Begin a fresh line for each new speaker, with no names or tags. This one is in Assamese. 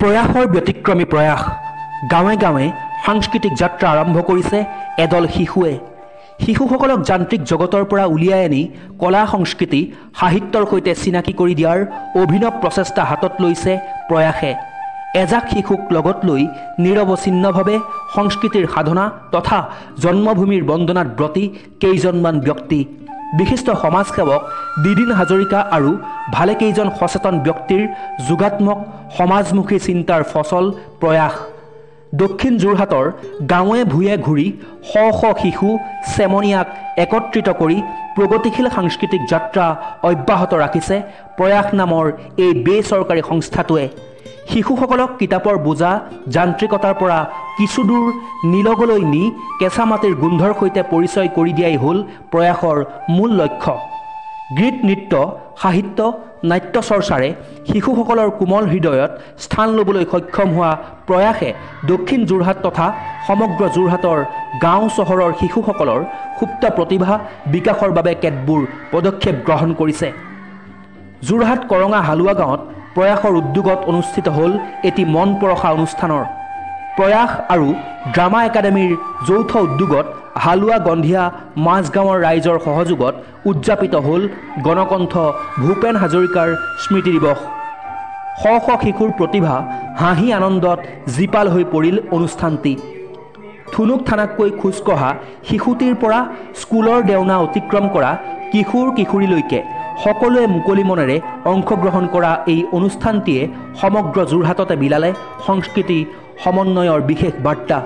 প্ৰয়াসৰ ব্যতিক্ৰমী প্ৰয়াস গাঁৱে গাঁৱে সাংস্কৃতিক যাত্ৰা আৰম্ভ কৰিছে এদল শিশুৱে। শিশুসকলক যান্ত্ৰিক জগতৰ পৰা উলিয়াই আনি কলা সংস্কৃতি সাহিত্যৰ সৈতে চিনাকি কৰি দিয়াৰ অভিনৱ প্ৰচেষ্টা হাতত লৈছে প্ৰয়াসে। এজাক শিশুক লগত লৈ নিৰৱচ্ছিন্নভাৱে সংস্কৃতিৰ সাধনা তথা জন্মভূমিৰ বন্দনাত ব্ৰতী কেইজনমান ব্যক্তি, বিশিষ্ট সমাজসেৱক দিদিন হাজৰিকা আৰু ভালেকেইজন সচেতন ব্যক্তিৰ যোগাত্মক সমাজমুখী চিন্তাৰ ফচল প্ৰয়াস। দক্ষিণ যোৰহাটৰ গাঁৱে ভূঞে ঘূৰি শ শ শিশু চেমনীয়াক একত্ৰিত কৰি প্ৰগতিশীল সাংস্কৃতিক যাত্ৰা অব্যাহত ৰাখিছে প্ৰয়াস নামৰ এই বেচৰকাৰী সংস্থাটোৱে। শিশুসকলক কিতাপৰ বোজা যান্ত্ৰিকতাৰ পৰা কিছুদূৰ নিলগলৈ নি কেঁচা মাটিৰ গোন্ধৰ সৈতে পৰিচয় কৰি দিয়াই হ'ল প্ৰয়াসৰ মূল লক্ষ্য। গীত নৃত্য সাহিত্য নাট্য চৰ্চাৰে শিশুসকলৰ কোমল হৃদয়ত স্থান ল'বলৈ সক্ষম হোৱা প্ৰয়াসে দক্ষিণ যোৰহাট তথা সমগ্ৰ যোৰহাটৰ গাঁও চহৰৰ শিশুসকলৰ সুপ্ত প্ৰতিভা বিকাশৰ বাবে কেতবোৰ পদক্ষেপ গ্ৰহণ কৰিছে। যোৰহাট কৰঙা হালুৱা গাঁৱত প্ৰয়াসৰ উদ্যোগত অনুষ্ঠিত হ'ল এটি মন পৰশা অনুষ্ঠানৰ। প্ৰয়াস আৰু ড্ৰামা একাডেমীৰ যৌথ উদ্যোগত হালুৱা গন্ধিয়া মাজগাঁৱৰ ৰাইজৰ সহযোগত উদযাপিত হ'ল গণকণ্ঠ ভূপেন হাজৰিকাৰ স্মৃতি দিৱস। শ শ শিশুৰ প্ৰতিভা হাঁহি আনন্দত জীপাল হৈ পৰিল অনুষ্ঠানটি। থুনুক থানাককৈ খোজকঢ়া শিশুটিৰ পৰা স্কুলৰ দেওনা অতিক্ৰম কৰা কিশোৰ কিশোৰীলৈকে সকলোৱে মুকলি মনেৰে অংশগ্ৰহণ কৰা এই অনুষ্ঠানটিয়ে সমগ্ৰ যোৰহাটতে বিলালে সংস্কৃতি সমন্বয়ৰ বিশেষ বাৰ্তা।